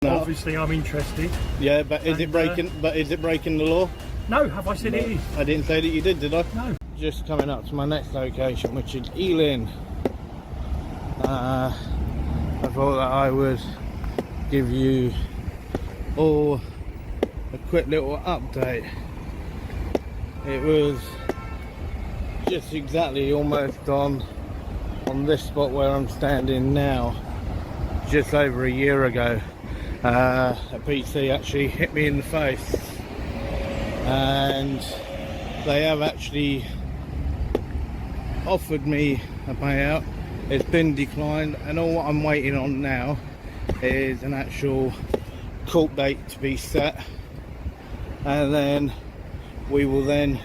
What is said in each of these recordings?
No. Obviously, I'm interested. Yeah, but is it breaking? But is it breaking the law? No, have I said it is? I didn't say that you did I? No. Just coming up to my next location, which is Ealing. I thought that I would give you all a quick little update. It was just exactly almost on this spot where I'm standing now, just over a year ago. A PC actually hit me in the face, and they have actually offered me a payout. It's been declined, and all I'm waiting on now is an actual court date to be set, and then we will then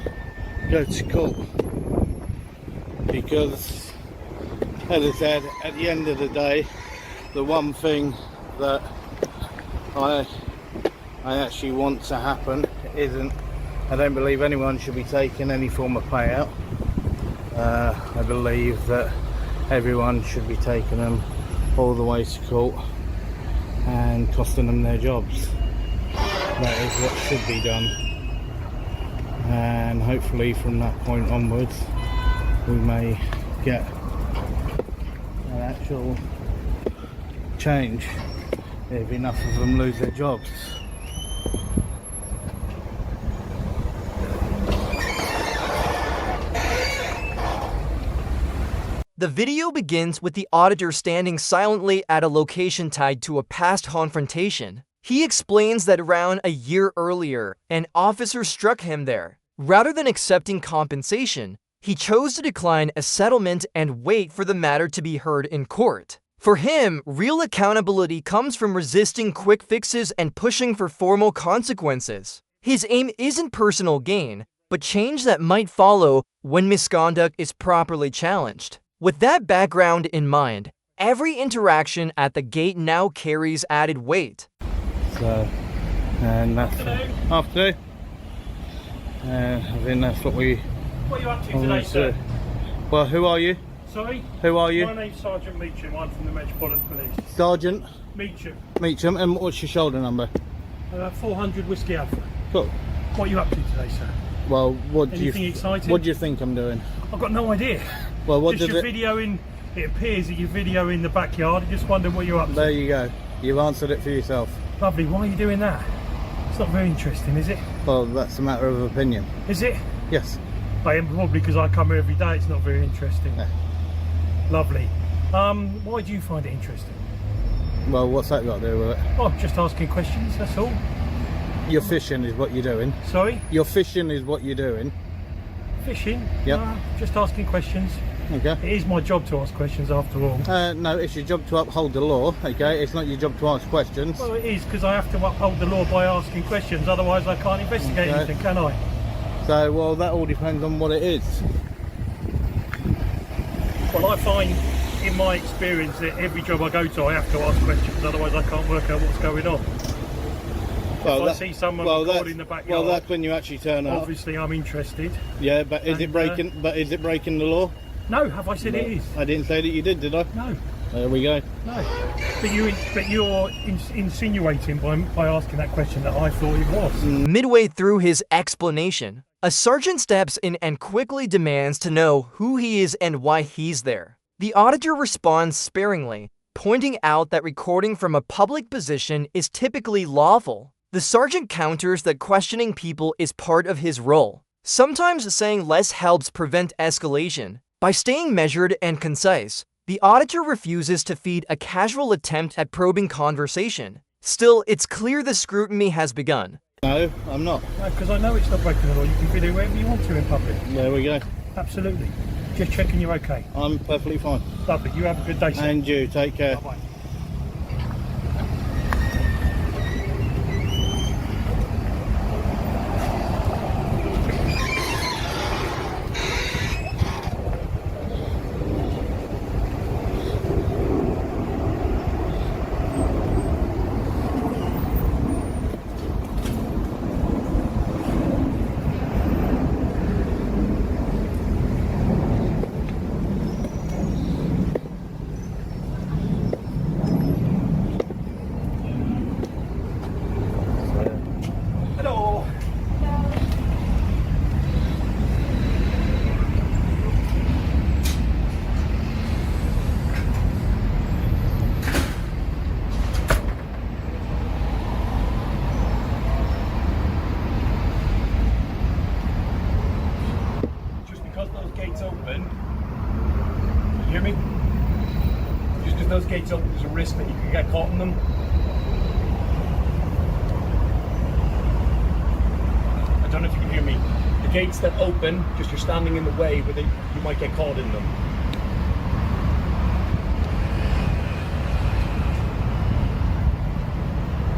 go to court, because as I said, at the end of the day, the one thing that I actually want to happen isn't, I don't believe anyone should be taking any form of payout. I believe that everyone should be taking them all the way to court and costing them their jobs. That is what should be done, and hopefully from that point onwards we may get an actual change if enough of them lose their jobs. The video begins with the auditor standing silently at a location tied to a past confrontation. He explains that around a year earlier, an officer struck him there. Rather than accepting compensation, he chose to decline a settlement and wait for the matter to be heard in court. For him, real accountability comes from resisting quick fixes and pushing for formal consequences. His aim isn't personal gain, but change that might follow when misconduct is properly challenged. With that background in mind, every interaction at the gate now carries added weight. So, and that's afternoon. I think that's what we. What are you up to today, sir? Well, who are you? Sorry? Who are you? My name's Sergeant Meacham. I'm from the Metropolitan Police. Sergeant Meacham. Meacham, and what's your shoulder number? 400 Whiskey Alpha. Cool. What are you up to today, sir? Well, what do Anything you? exciting? What do you think I'm doing? I've got no idea. Well, what just did your video in. It appears that your video in the backyard. I just wondered what you're up to. There you go. You've answered it for yourself. Lovely. Why are you doing that? It's not very interesting, is it? Well, that's a matter of opinion. Is it? Yes. I am, probably because I come here every day. It's not very interesting. Yeah. Lovely. Why do you find it interesting? Well, what's that got to do with it? Oh, I'm just asking questions. That's all. You're fishing is what you're doing. Sorry? You're fishing is what you're doing. Fishing? Yep. Just asking questions. Okay. It is my job to ask questions after all. No, it's your job to uphold the law, okay? It's not your job to ask questions. Well, it is, because I have to uphold the law by asking questions, otherwise I can't investigate anything, can I? So, well, that all depends on what it is. Well, I find, in my experience, that every job I go to, I have to ask questions, otherwise I can't work out what's going on. Well, if I see someone recording in the backyard, well, that's when you actually turn up. Obviously, I'm interested. Yeah, but is it breaking? But is it breaking the law? No, have I said it is? I didn't say that you did I? No. There we go. No. But you're insinuating by asking that question that I thought it was. Midway through his explanation, a sergeant steps in and quickly demands to know who he is and why he's there. The auditor responds sparingly, pointing out that recording from a public position is typically lawful. The sergeant counters that questioning people is part of his role. Sometimes saying less helps prevent escalation. By staying measured and concise, the auditor refuses to feed a casual attempt at probing conversation. Still, it's clear the scrutiny has begun. No, I'm not. No, because I know it's not breaking the law. You can video wherever you want to in public. There we go. Absolutely. Just checking you're okay. I'm perfectly fine. Lovely. You have a good day, sir. And you, take care. Bye-bye. gates open, there's a risk that you can get caught in them. I don't know if you can hear me. The gates that open, just you're standing in the way, but you might get caught in them.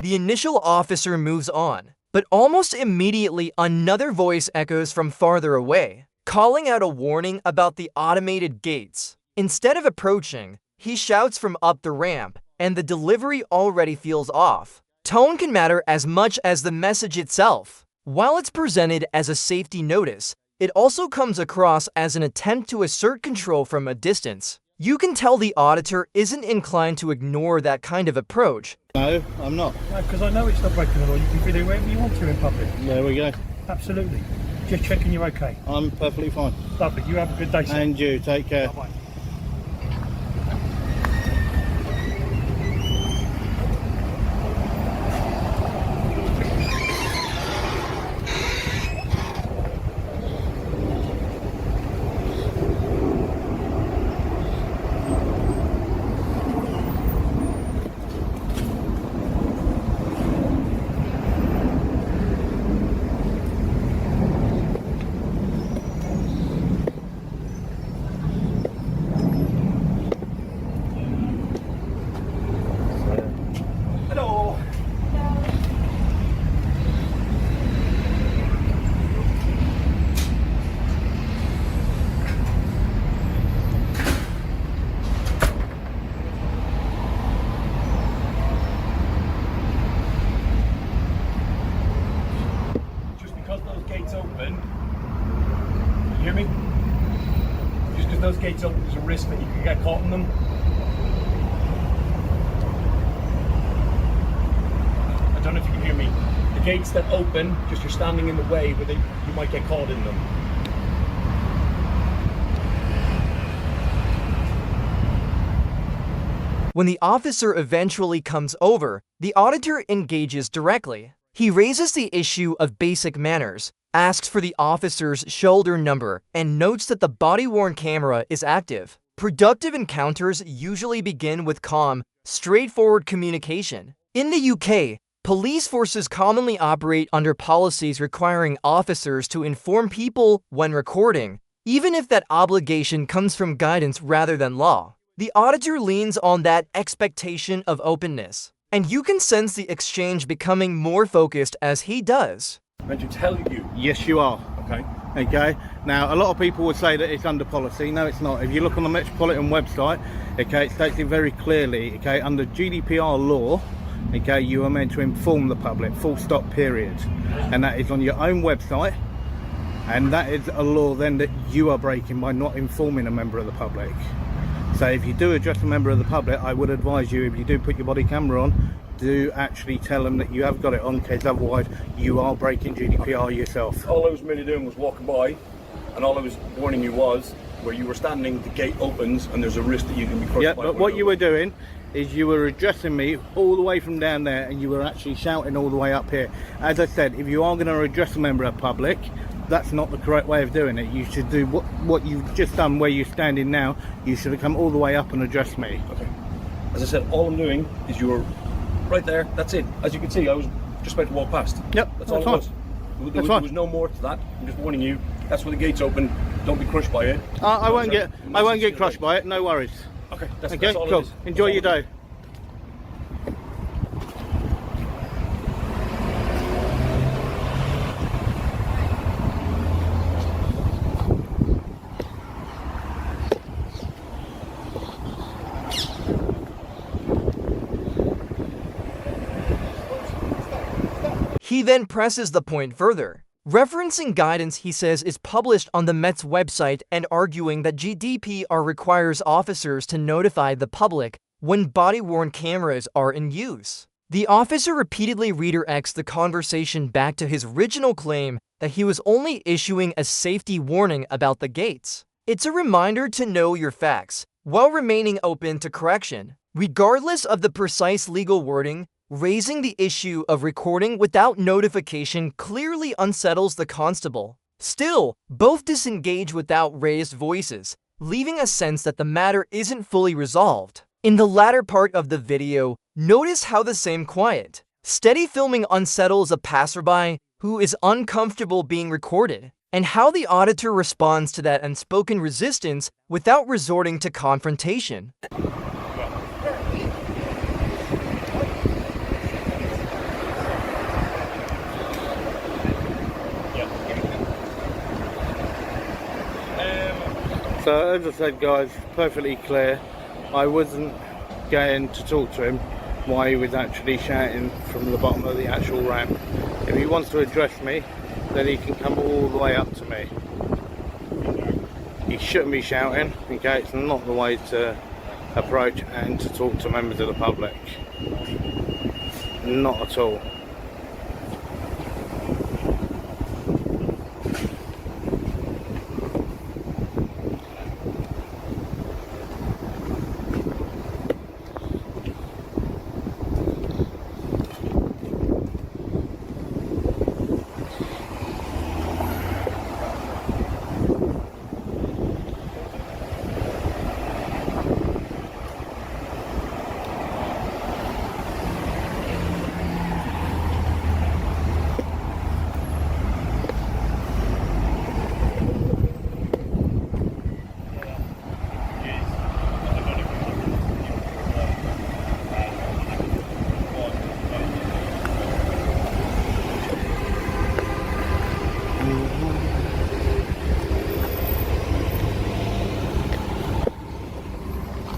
The initial officer moves on, but almost immediately another voice echoes from farther away, calling out a warning about the automated gates. Instead of approaching, he shouts from up the ramp, and the delivery already feels off. Tone can matter as much as the message itself. While it's presented as a safety notice, it also comes across as an attempt to assert control from a distance. You can tell the auditor isn't inclined to ignore that kind of approach. No, I'm not. No, because I know it's not breaking the law. You can video wherever you want to in public. There we go. Absolutely. Just checking you're okay. I'm perfectly fine. Lovely. You have a good day, sir. And you, take care. Bye-bye. Hello. Just because those gates open, can you hear me? Just because those gates open, there's a risk that you can get caught in them. I don't know if you can hear me. The gates that open, just you're standing in the way, but you might get caught in them. When the officer eventually comes over, the auditor engages directly. He raises the issue of basic manners, asks for the officer's shoulder number, and notes that the body-worn camera is active. Productive encounters usually begin with calm, straightforward communication. In the UK, police forces commonly operate under policies requiring officers to inform people when recording, even if that obligation comes from guidance rather than law. The auditor leans on that expectation of openness, and you can sense the exchange becoming more focused as he does. Meant to tell you. Yes, you are. Okay. Okay. Now, a lot of people would say that it's under policy. No, it's not. If you look on the Metropolitan website, okay, it states it very clearly. Okay, under GDPR law, okay, you are meant to inform the public, full stop, period. And that is on your own website, and that is a law then that you are breaking by not informing a member of the public. So if you do address a member of the public, I would advise you, if you do put your body camera on, do actually tell them that you have got it on, because otherwise you are breaking GDPR yourself. All I was merely doing was walking by, and all I was warning you was where you were standing, the gate opens and there's a risk that you can be crushed. Yeah, by but what you were doing is you were addressing me all the way from down there, and you were actually shouting all the way up here. As I said, if you are going to address a member of the public, that's not the correct way of doing it. You should do what you've just done where you're standing now. You should have come all the way up and addressed me. Okay. As I said, all I'm doing is you were right there. That's it. As you can see, I was just about to walk past. Yep, that's all it was. There was no more to that. I'm just warning you. That's where the gate's open. Don't be crushed by it. I won't get crushed by it. No worries. Okay. Okay. That's all Cool. it is. Enjoy your day. He then presses the point further. Referencing guidance he says is published on the Met's website and arguing that GDPR requires officers to notify the public when body-worn cameras are in use. The officer repeatedly redirects the conversation back to his original claim that he was only issuing a safety warning about the gates. It's a reminder to know your facts, while remaining open to correction. Regardless of the precise legal wording, raising the issue of recording without notification clearly unsettles the constable. Still, both disengage without raised voices, leaving a sense that the matter isn't fully resolved. In the latter part of the video, notice how the same quiet, steady filming unsettles a passerby who is uncomfortable being recorded, and how the auditor responds to that unspoken resistance without resorting to confrontation. So as I said guys, perfectly clear, I wasn't going to talk to him while he was actually shouting from the bottom of the actual ramp. If he wants to address me, then he can come all the way up to me. He shouldn't be shouting, okay? It's not the way to approach and to talk to members of the public. Not at all.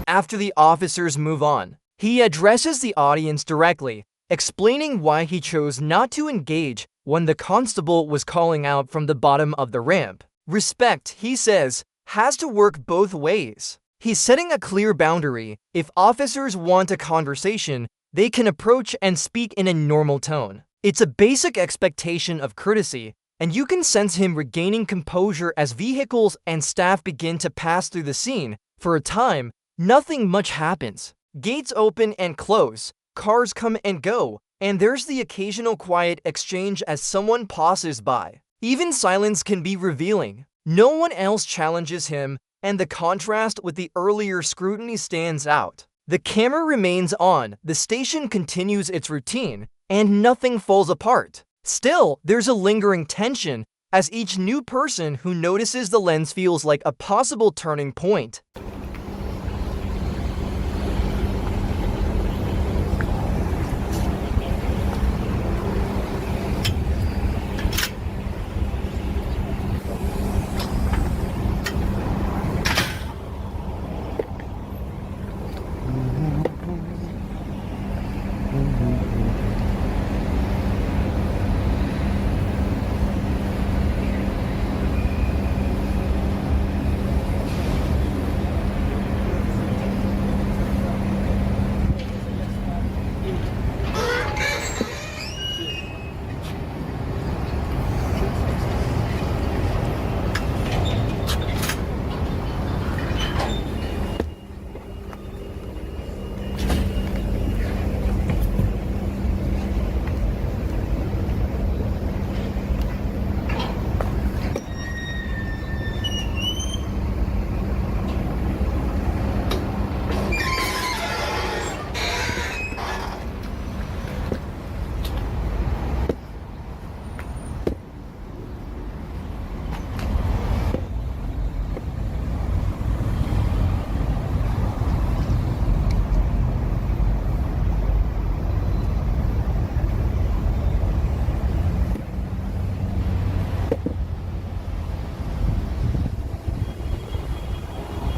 After the officers move on, he addresses the audience directly, explaining why he chose not to engage when the constable was calling out from the bottom of the ramp. Respect, he says, has to work both ways. He's setting a clear boundary. If officers want a conversation, they can approach and speak in a normal tone. It's a basic expectation of courtesy, and you can sense him regaining composure as vehicles and staff begin to pass through the scene. For a time, nothing much happens. Gates open and close, cars come and go, and there's the occasional quiet exchange as someone passes by. Even silence can be revealing. No one else challenges him, and the contrast with the earlier scrutiny stands out. The camera remains on, the station continues its routine, and nothing falls apart. Still, there's a lingering tension, as each new person who notices the lens feels like a possible turning point.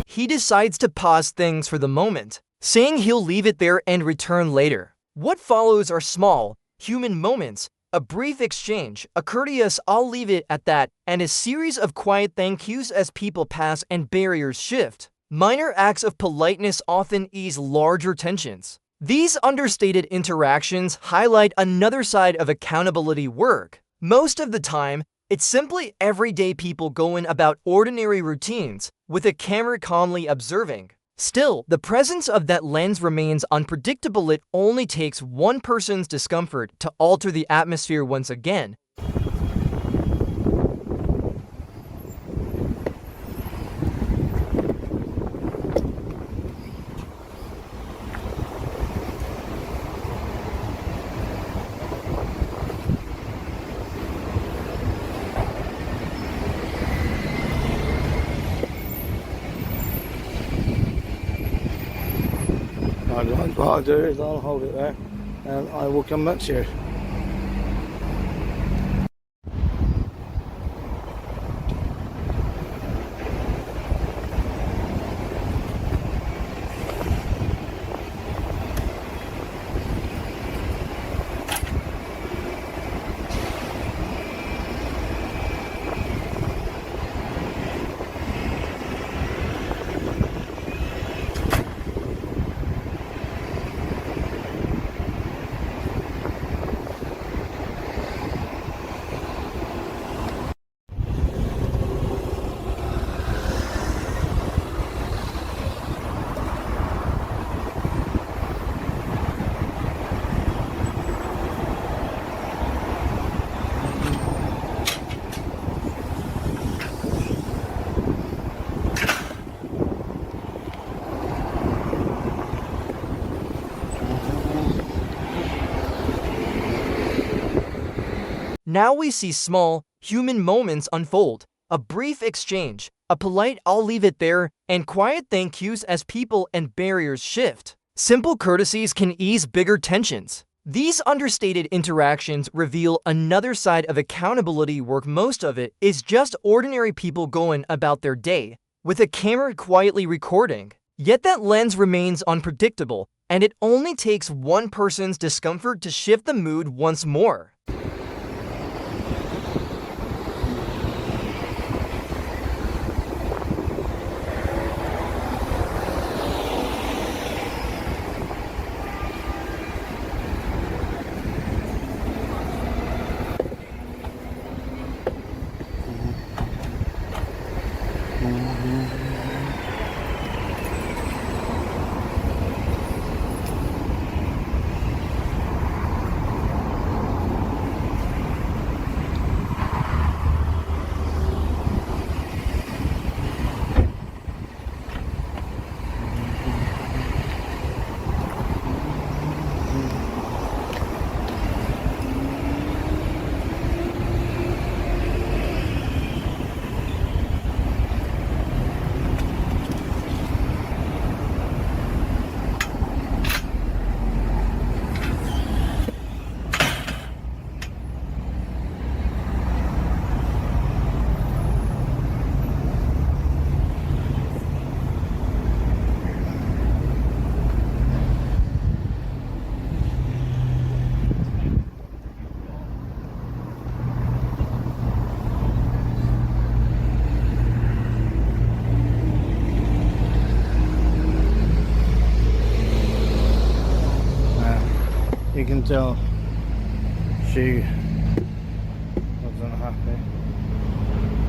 He decides to pause things for the moment, saying he'll leave it there and return later. What follows are small, human moments, a brief exchange, a courteous "I'll leave it at that," and a series of quiet thank yous as people pass and barriers shift. Minor acts of politeness often ease larger tensions. These understated interactions highlight another side of accountability work. Most of the time, it's simply everyday people going about ordinary routines, with a camera calmly observing. Still, the presence of that lens remains unpredictable. It only takes one person's discomfort to alter the atmosphere once again. what I'll do is I'll hold it there and I will come back to you. Now we see small, human moments unfold. A brief exchange, a polite "I'll leave it there," and quiet thank yous as people and barriers shift. Simple courtesies can ease bigger tensions. These understated interactions reveal another side of accountability where most of it is just ordinary people going about their day, with a camera quietly recording. Yet that lens remains unpredictable, and it only takes one person's discomfort to shift the mood once more. You can tell she wasn't happy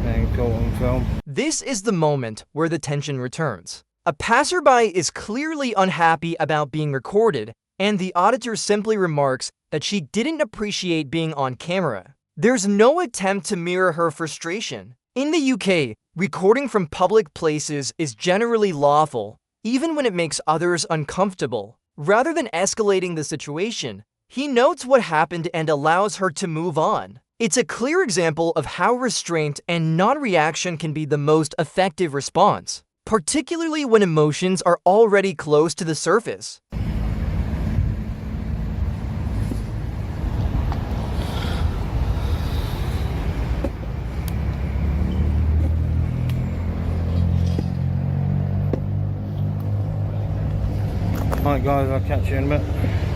being caught on film. This is the moment where the tension returns. A passerby is clearly unhappy about being recorded, and the auditor simply remarks that she didn't appreciate being on camera. There's no attempt to mirror her frustration. In the UK, recording from public places is generally lawful, even when it makes others uncomfortable. Rather than escalating the situation, he notes what happened and allows her to move on. It's a clear example of how restraint and non-reaction can be the most effective response, particularly when emotions are already close to the surface. Alright guys, I'll catch you in a bit.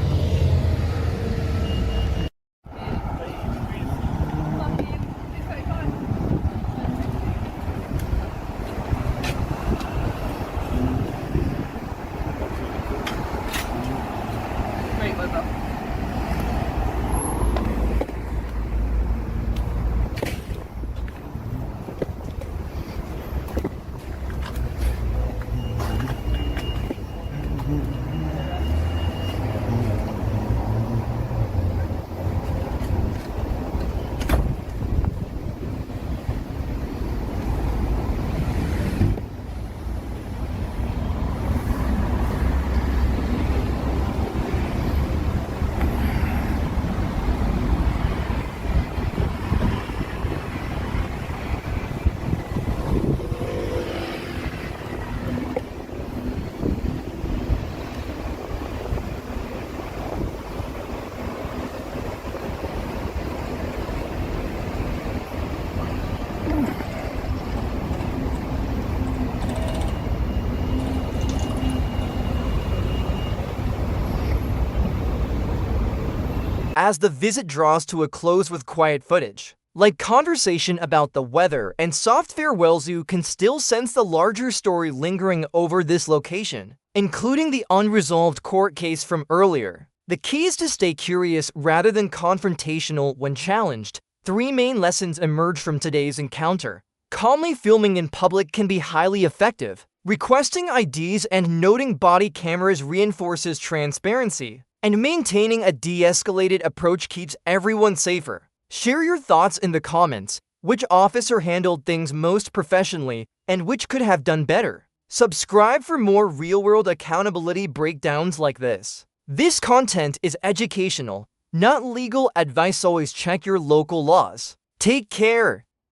as the visit draws to a close with quiet footage. Like conversation about the weather and soft farewells, you can still sense the larger story lingering over this location, including the unresolved court case from earlier. The key is to stay curious rather than confrontational when challenged. 3 main lessons emerge from today's encounter. Calmly filming in public can be highly effective. Requesting IDs and noting body cameras reinforces transparency. And maintaining a de-escalated approach keeps everyone safer. Share your thoughts in the comments. Which officer handled things most professionally and which could have done better? Subscribe for more real-world accountability breakdowns like this. This content is educational, not legal advice. Always check your local laws. Take care.